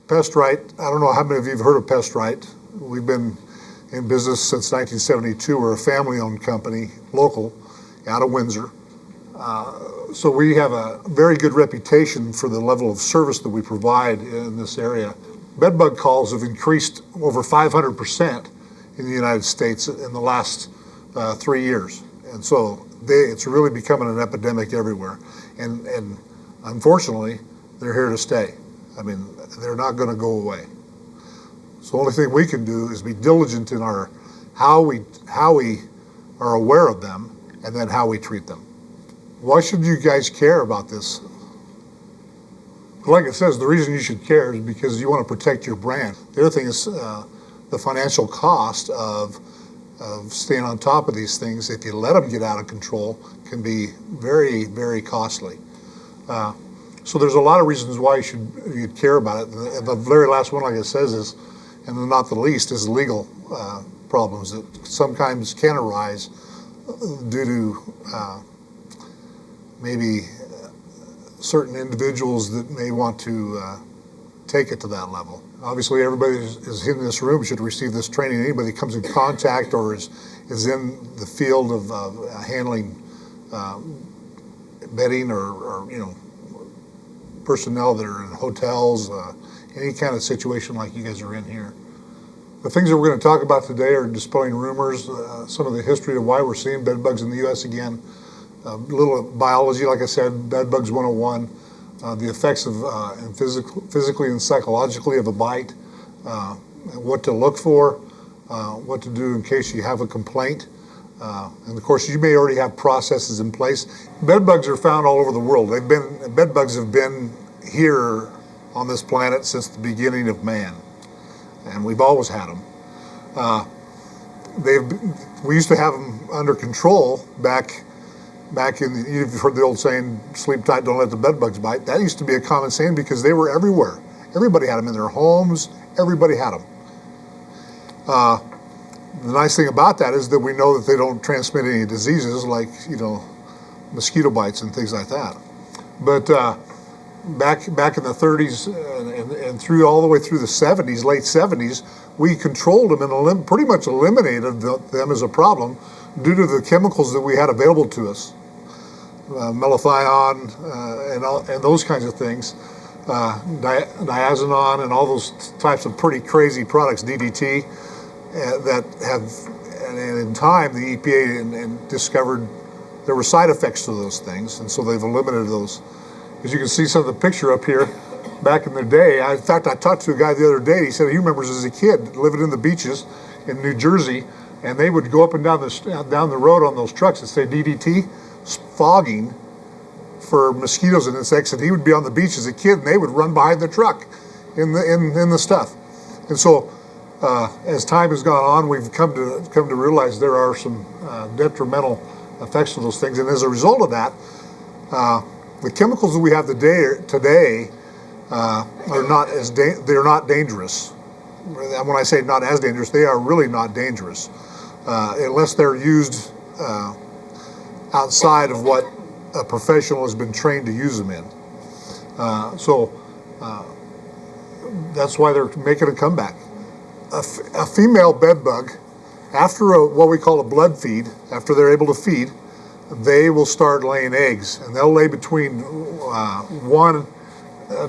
PestRite, I don't know how many of you have heard of PestRite. We've been in business since 1972. We're a family-owned company, local, out of Windsor. So we have a very good reputation for the level of service that we provide in this area. Bedbug calls have increased over 500% in the United States in the last 3 years. And so it's really becoming an epidemic everywhere. And unfortunately, they're here to stay. I mean, they're not going to go away. So the only thing we can do is be diligent in our how we are aware of them and then how we treat them. Why should you guys care about this? Like it says, the reason you should care is because you want to protect your brand. The other thing is the financial cost of staying on top of these things, if you let them get out of control, can be very, very costly. So there's a lot of reasons why you'd care about it. And the very last one, like it says, is, and not the least, is legal problems that sometimes can arise due to maybe certain individuals that may want to take it to that level. Obviously, everybody is in this room should receive this training. Anybody that comes in contact or is in the field of handling bedding or personnel that are in hotels, any kind of situation like you guys are in here. The things that we're going to talk about today are dispelling rumors, some of the history of why we're seeing bed bugs in the U.S. again, a little biology, like I said, Bed Bugs 101, the effects of physically and psychologically of a bite, what to look for, what to do in case you have a complaint. And of course, you may already have processes in place. Bed bugs are found all over the world. Bed bugs have been here on this planet since the beginning of man, and we've always had them. We used to have them under control back in, you've heard the old saying, sleep tight, don't let the bed bugs bite. That used to be a common saying because they were everywhere. Everybody had them in their homes. Everybody had them. The nice thing about that is that we know that they don't transmit any diseases like, mosquito bites and things like that. But back in the 30s and through all the way through the 70s, late 70s, we controlled them and pretty much eliminated them as a problem due to the chemicals that we had available to us. Malathion and those kinds of things, diazinon and all those types of pretty crazy products, DDT, that have, and in time the EPA discovered there were side effects to those things, and so they've eliminated those. As you can see some of the picture up here, back in the day, in fact I talked to a guy the other day, he said he remembers as a kid living in the beaches in New Jersey, and they would go up and down the road on those trucks and say DDT, fogging for mosquitoes and insects, and he would be on the beach as a kid and they would run behind the truck in the stuff. And so as time has gone on, we've come to realize there are some detrimental effects to those things, and as a result of that, the chemicals that we have today they're not dangerous. And when I say not as dangerous, they are really not dangerous unless they're used outside of what a professional has been trained to use them in. So that's why they're making a comeback. A female bed bug, after what we call a blood feed, after they're able to feed, they will start laying eggs, and they'll lay between 1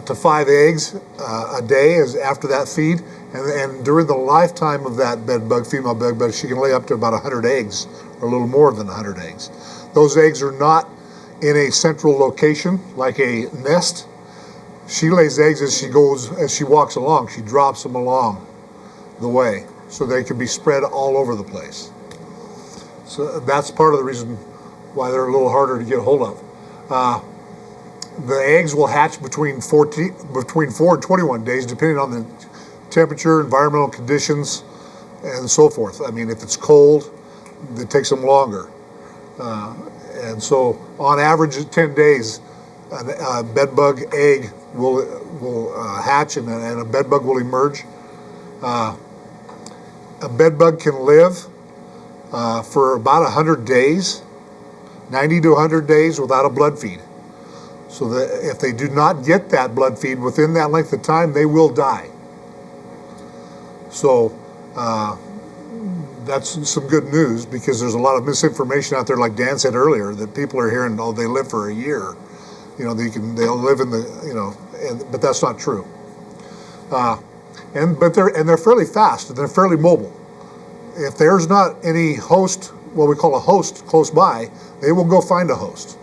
to 5 eggs a day after that feed, and during the lifetime of that female bed bug, she can lay up to about 100 eggs, or a little more than 100 eggs. Those eggs are not in a central location like a nest. She lays eggs as she walks along. She drops them along the way, so they can be spread all over the place. So that's part of the reason why they're a little harder to get a hold of. The eggs will hatch between 4 and 21 days, depending on the temperature, environmental conditions, and so forth. I mean, if it's cold, it takes them longer. And so, on average, 10 days, a bed bug egg will hatch and a bed bug will emerge. A bed bug can live for about 100 days, 90 to 100 days without a blood feed. So that if they do not get that blood feed within that length of time, they will die. So that's some good news, because there's a lot of misinformation out there, like Dan said earlier, that people are hearing, oh, they live for a year. They'll live in the, but that's not true. But they're fairly fast and they're fairly mobile. If there's not any host, what we call a host, close by, they will go find a host.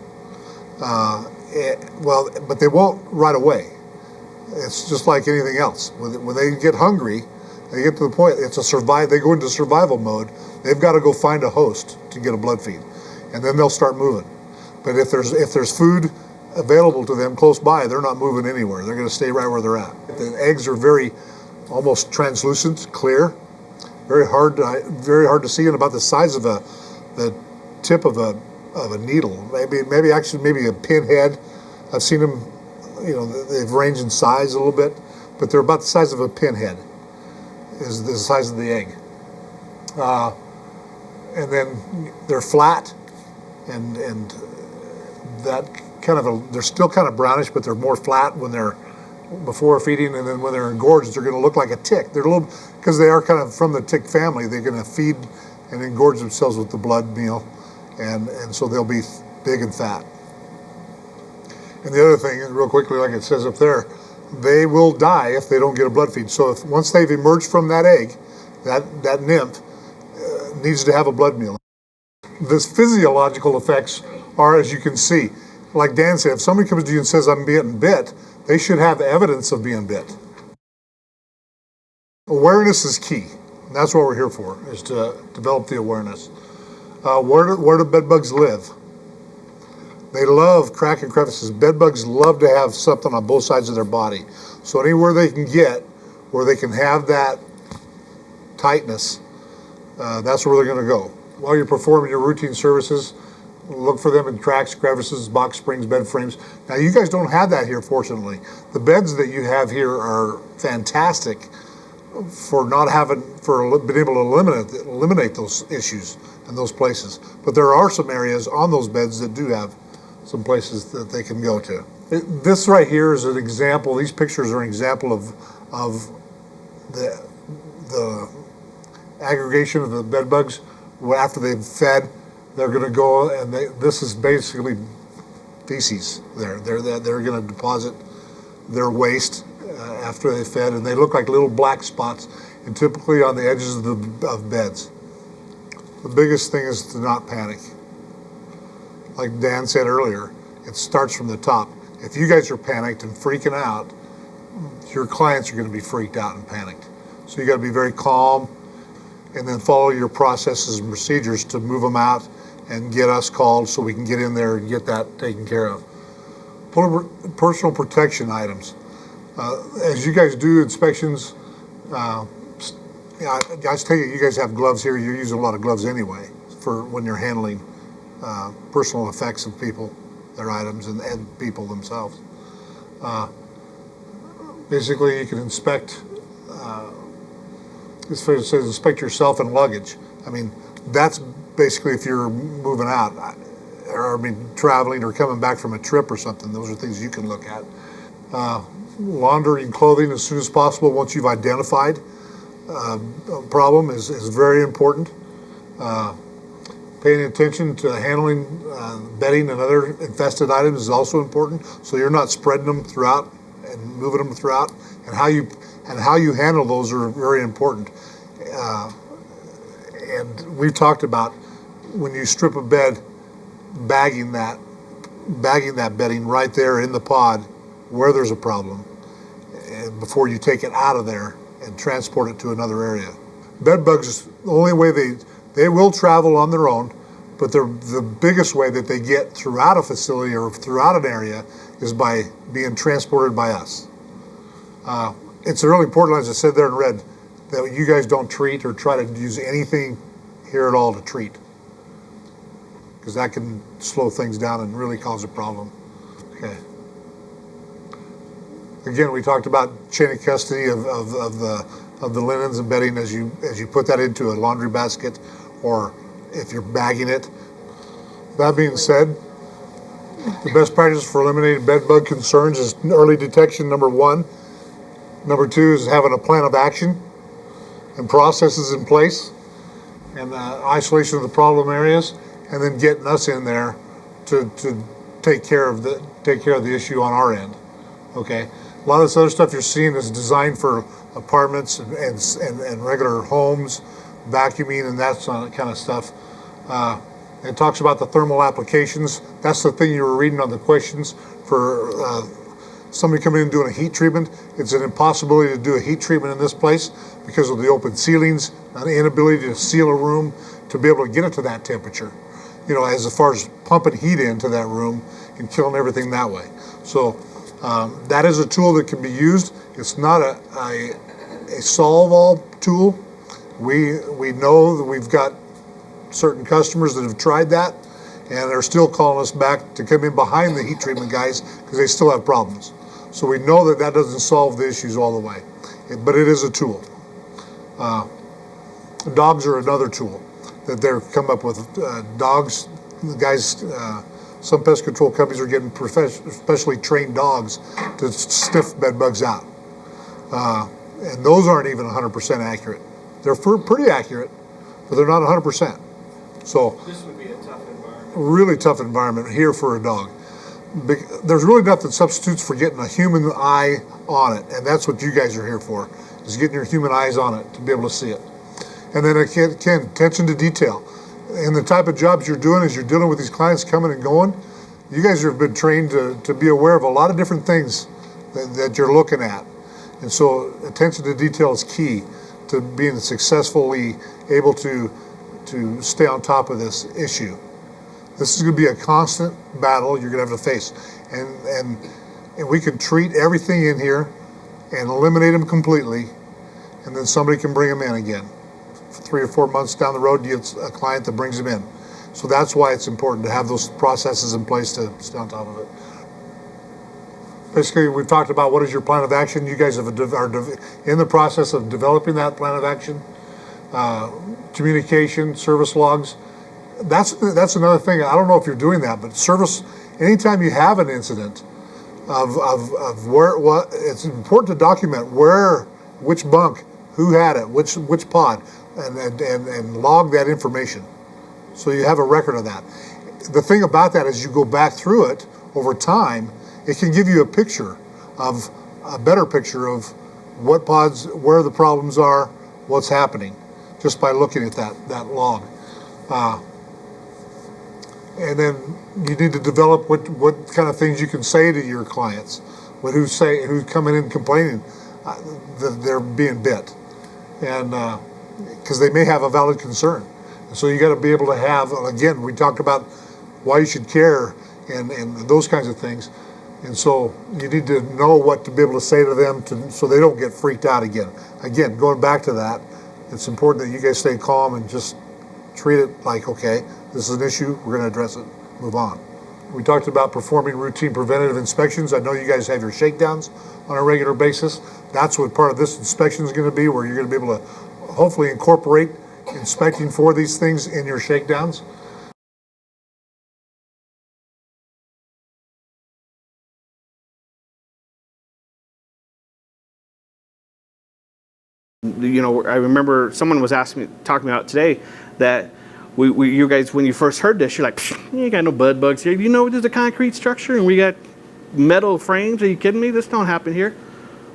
But they won't right away. It's just like anything else. When they get hungry, they get to the point, they go into survival mode. They've got to go find a host to get a blood feed, and then they'll start moving. But if there's food available to them close by, they're not moving anywhere. They're going to stay right where they're at. The eggs are almost translucent, clear, very hard to see, and about the size of the tip of a needle, maybe a pinhead. I've seen them, they've ranged in size a little bit, but they're about the size of a pinhead, is the size of the egg. And then they're flat, and that they're still kind of brownish, but they're more flat when they're before feeding, and then when they're engorged, they're going to look like a tick. They're because they are kind of from the tick family, they're going to feed and engorge themselves with the blood meal, and so they'll be big and fat. And the other thing, real quickly, like it says up there, they will die if they don't get a blood feed. So once they've emerged from that egg, that nymph needs to have a blood meal. The physiological effects are, as you can see, like Dan said, if somebody comes to you and says, I'm being bit, they should have evidence of being bit. Awareness is key. And that's what we're here for, is to develop the awareness. Where do bed bugs live? They love crack and crevices. Bed bugs love to have something on both sides of their body. So anywhere they can get, where they can have that tightness, that's where they're going to go. While you're performing your routine services, look for them in cracks, crevices, box springs, bed frames. Now, you guys don't have that here, fortunately. The beds that you have here are fantastic for being able to eliminate those issues and those places. But there are some areas on those beds that do have some places that they can go to. This right here is an example. These pictures are an example of the aggregation of the bed bugs. After they've fed, they're going to go, and this is basically feces. They're going to deposit their waste after they fed, and they look like little black spots, and typically on the edges of beds. The biggest thing is to not panic. Like Dan said earlier, it starts from the top. If you guys are panicked and freaking out, your clients are going to be freaked out and panicked. So you got to be very calm, and then follow your processes and procedures to move them out and get us called so we can get in there and get that taken care of. Personal protection items. As you guys do inspections, I take it you guys have gloves here. You're using a lot of gloves anyway for when you're handling personal effects of people, their items, and people themselves. Basically, you can inspect. It says inspect yourself and luggage. I mean, that's basically if you're moving out, traveling or coming back from a trip or something. Those are things you can look at. Laundering clothing as soon as possible once you've identified a problem is very important. Paying attention to handling bedding and other infested items is also important. So you're not spreading them throughout and moving them throughout, and how you handle those are very important. And we've talked about when you strip a bed, bagging that bedding right there in the pod where there's a problem, and before you take it out of there and transport it to another area. Bed bugs, the only way they will travel on their own, but the biggest way that they get throughout a facility or throughout an area is by being transported by us. It's really important, as I said there in red, that you guys don't treat or try to use anything here at all to treat, because that can slow things down and really cause a problem. Okay. Again, we talked about chain of custody of the linens and bedding as you put that into a laundry basket, or if you're bagging it. That being said, The best practice for eliminating bed bug concerns is early detection, number one. Number two is having a plan of action and processes in place, and isolation of the problem areas, and then getting us in there to take care of the issue on our end. Okay, a lot of this other stuff you're seeing is designed for apartments and regular homes, vacuuming and that kind of stuff. It talks about the thermal applications. That's the thing you were reading on the questions for somebody coming in and doing a heat treatment. It's an impossibility to do a heat treatment in this place because of the open ceilings and the inability to seal a room to be able to get it to that temperature. You know, as far as pumping heat into that room and killing everything that way. So that is a tool that can be used. It's not a solve-all tool. We know that we've got certain customers that have tried that, and they're still calling us back to come in behind the heat treatment guys because they still have problems. So we know that that doesn't solve the issues all the way, but it is a tool. Dogs are another tool that they're come up with. Dogs, the guys, some pest control companies are getting specially trained dogs to sniff bed bugs out. And those aren't even 100% accurate. They're pretty accurate, but they're not 100%. So this would be a tough environment. Really tough environment here for a dog. There's really nothing substitutes for getting a human eye on it, and that's what you guys are here for, is getting your human eyes on it to be able to see it. And then again, attention to detail. And the type of jobs you're doing as you're dealing with these clients coming and going, you guys have been trained to be aware of a lot of different things that you're looking at. And so attention to detail is key to being successfully able to stay on top of this issue. This is going to be a constant battle you're going to have to face. And we can treat everything in here and eliminate them completely, and then somebody can bring them in again. 3 or 4 months down the road, you get a client that brings them in. So that's why it's important to have those processes in place to stay on top of it. Basically, we've talked about what is your plan of action. You guys are in the process of developing that plan of action. Communication, service logs. That's another thing. I don't know if you're doing that, but service, anytime you have an incident of what, it's important to document which bunk, who had it, which pod, and log that information so you have a record of that. The thing about that is you go back through it over time, it can give you a better picture of what pods, where the problems are, what's happening, just by looking at that log. And then you need to develop what kind of things you can say to your clients, who's coming in complaining that they're being bit, and because they may have a valid concern. So you got to be able to have, again, we talked about why you should care and those kinds of things. And so you need to know what to be able to say to them so they don't get freaked out again. Again, going back to that, it's important that you guys stay calm and just treat it like, okay, this is an issue, we're going to address it, move on. We talked about performing routine preventative inspections. I know you guys have your shakedowns on a regular basis. That's what part of this inspection is going to be, where you're going to be able to hopefully incorporate inspecting for these things in your shakedowns. You know, I remember someone was talking about today that you guys, when you first heard this, you're like, you ain't got no bed bugs here. You know, there's a concrete structure and we got metal frames. Are you kidding me? This don't happen here.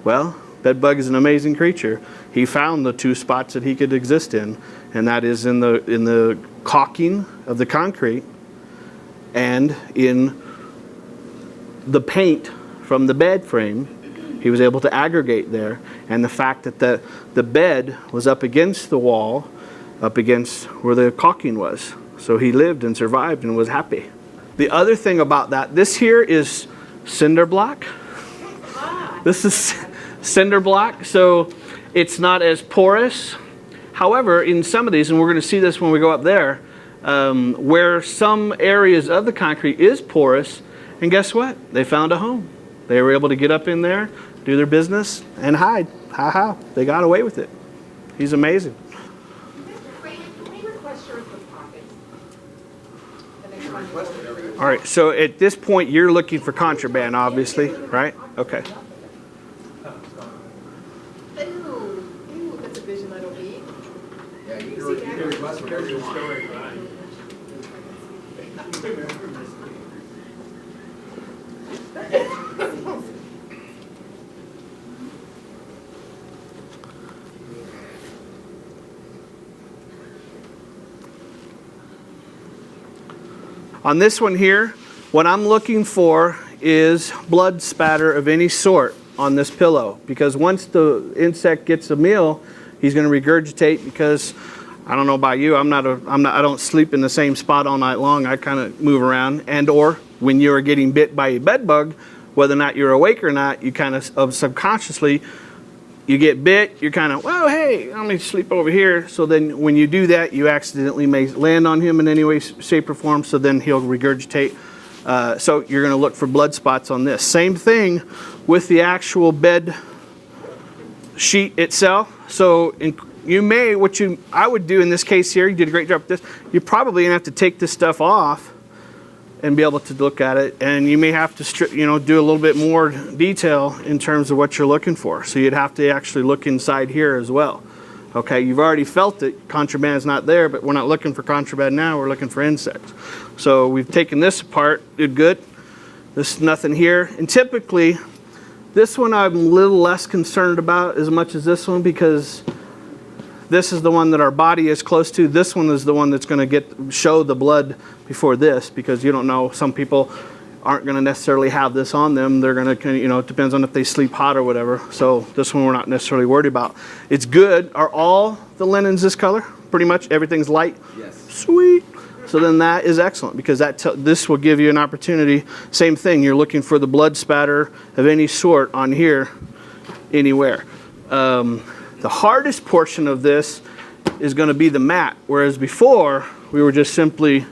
Well, bed bug is an amazing creature. He found the 2 spots that he could exist in, and that is in the caulking of the concrete and in the paint from the bed frame. He was able to aggregate there, and the fact that the bed was up against the wall, up against where the caulking was. So he lived and survived and was happy. The other thing about that, this here is cinder block. This is cinder block, so it's not as porous. However, in some of these, and we're going to see this when we go up there, where some areas of the concrete is porous, and guess what? They found a home. They were able to get up in there, do their business, and hide. Ha. They got away with it. He's amazing. Can we request yours with pockets? All right, so at this point, you're looking for contraband, obviously, right? Okay. Ew, that's a vision I don't need. Yeah, you can request whatever you want. On this one here, what I'm looking for is blood spatter of any sort on this pillow, because once the insect gets a meal, he's going to regurgitate. Because I don't know about you, I don't sleep in the same spot all night long. I kind of move around, and or when you are getting bit by a bed bug, whether or not you're awake or not, you kind of subconsciously, you get bit, you're kind of, well, hey, let me sleep over here. So then when you do that, you accidentally may land on him in any way, shape, or form, so then he'll regurgitate. So you're going to look for blood spots on this. Same thing with the actual bed sheet itself. So I would do in this case here, you did a great job with this, you're probably going to have to take this stuff off and be able to look at it, and you may have to do a little bit more detail in terms of what you're looking for. So you'd have to actually look inside here as well. Okay, you've already felt it, contraband is not there, but we're not looking for contraband now, we're looking for insects. So we've taken this apart, did good. There's nothing here, and typically this one I'm a little less concerned about as much as this one, because this is the one that our body is close to. This one is the one that's going to show the blood before this, because you don't know, some people aren't going to necessarily have this on them. They're going to, it depends on if they sleep hot or whatever. So this one we're not necessarily worried about. It's good. Are all the linens this color? Pretty much everything's light? Yes. Sweet. So then that is excellent, because this will give you an opportunity. Same thing, you're looking for the blood spatter of any sort on here, anywhere. The hardest portion of this is going to be the mat, whereas before we were just simply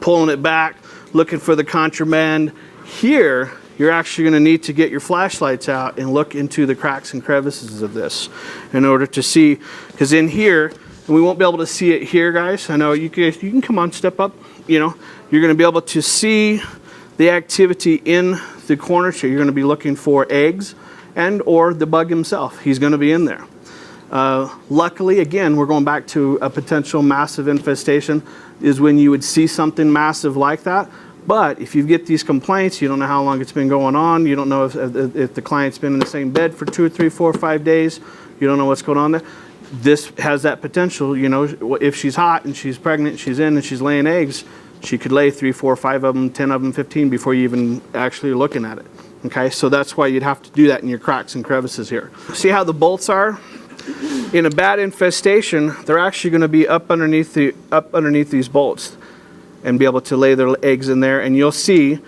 pulling it back, looking for the contraband. Here, you're actually going to need to get your flashlights out and look into the cracks and crevices of this in order to see, because in here, and we won't be able to see it here, guys. I know you can come on, step up. You're going to be able to see the activity in the corner. So you're going to be looking for eggs and or the bug himself. He's going to be in there. Luckily, again, we're going back to a potential massive infestation is when you would see something massive like that. But if you get these complaints, you don't know how long it's been going on. You don't know if the client's been in the same bed for 2 or 3, 4, 5 days. You don't know what's going on there. This has that potential, if she's hot and she's pregnant, she's in and she's laying eggs, she could lay 3, 4, 5 of them, 10 of them, 15 before you even actually looking at it. Okay, so that's why you'd have to do that in your cracks and crevices here. See how the bolts are? In a bad infestation, they're actually going to be up underneath these bolts and be able to lay their eggs in there. And you'll see,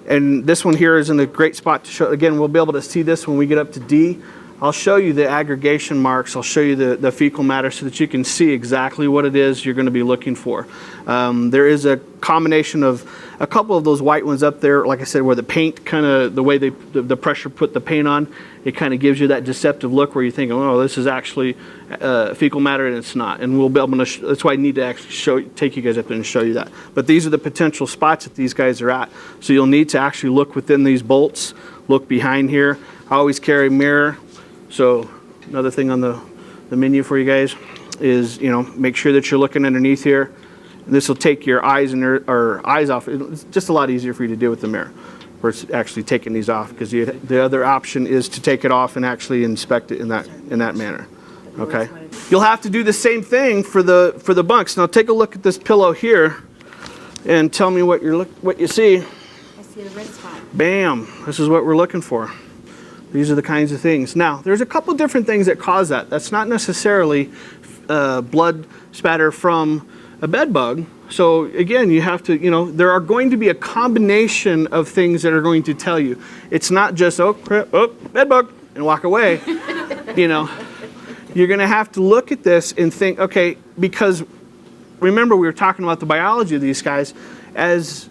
and this one here is in a great spot to show. Again, we'll be able to see this when we get up to D. I'll show you the aggregation marks. I'll show you the fecal matter so that you can see exactly what it is you're going to be looking for. There is a combination of a couple of those white ones up there, like I said, where the paint kind of, the way the pressure put the paint on, it kind of gives you that deceptive look where you think, oh, this is actually fecal matter, and it's not. And we'll be able to, that's why I need to actually take you guys up there and show you that. But these are the potential spots that these guys are at. So you'll need to actually look within these bolts, look behind here. I always carry a mirror. So another thing on the menu for you guys is, make sure that you're looking underneath here. This will take your eyes or eyes off. It's just a lot easier for you to do with the mirror versus actually taking these off, because the other option is to take it off and actually inspect it in that manner. Okay. You'll have to do the same thing for the bunks. Now take a look at this pillow here and tell me what you see. I see the red spot. Bam. This is what we're looking for. These are the kinds of things. Now, there's a couple different things that cause that. That's not necessarily blood spatter from a bed bug. So again, you have to, there are going to be a combination of things that are going to tell you. It's not just, oh, crap, oh, bed bug, and walk away. You're going to have to look at this and think, okay, because remember we were talking about the biology of these guys. As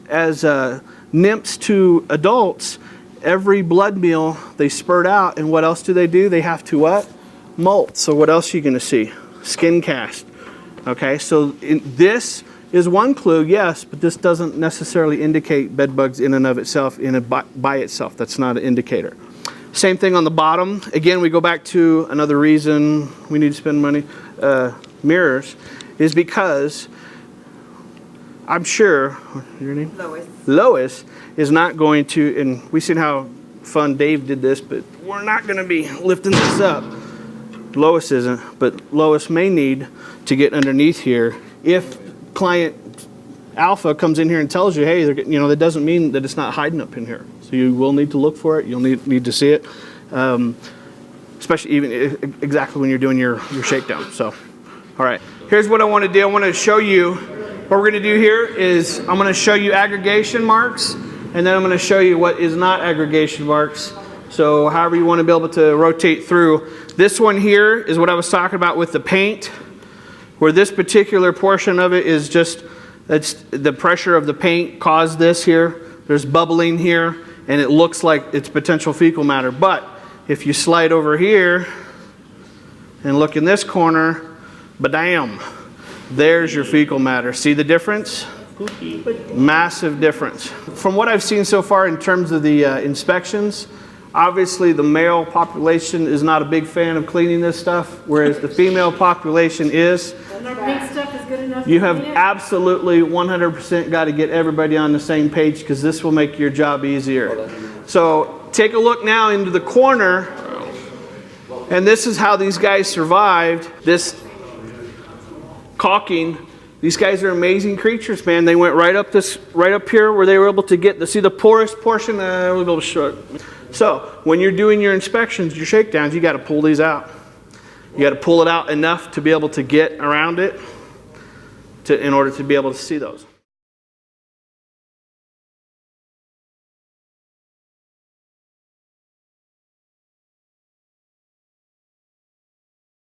nymphs to adults, every blood meal they spurt out, and what else do? They have to what? Molt. So what else are you going to see? Skin cast. Okay, so this is one clue, yes, but this doesn't necessarily indicate bed bugs in and of itself, by itself. That's not an indicator. Same thing on the bottom. Again, we go back to another reason we need to spend money, mirrors, is because I'm sure, what's your name? Lois. Lois is not going to, and we've seen how fun Dave did this, but we're not going to be lifting this up. Lois isn't, but Lois may need to get underneath here if client Alpha comes in here and tells you, hey, that doesn't mean that it's not hiding up in here. So you will need to look for it. You'll need to see it, especially even exactly when you're doing your shakedown. So, all right, here's what I want to do. I want to show you what we're going to do here is I'm going to show you aggregation marks, and then I'm going to show you what is not aggregation marks. So however you want to be able to rotate through. This one here is what I was talking about with the paint, where this particular portion of it is just, it's the pressure of the paint caused this here. There's bubbling here, and it looks like it's potential fecal matter. But if you slide over here and look in this corner, badam, there's your fecal matter. See the difference? Massive difference. From what I've seen so far in terms of the inspections, obviously the male population is not a big fan of cleaning this stuff, whereas the female population is. And our pink stuff is good enough. You have absolutely 100% got to get everybody on the same page, because this will make your job easier. So take a look now into the corner, and this is how these guys survived this caulking. These guys are amazing creatures, man. They went right up here where they were able to get see the porous portion. We'll be able to show it. So when you're doing your inspections, your shakedowns, you got to pull these out. You got to pull it out enough to be able to get around it in order to be able to see those.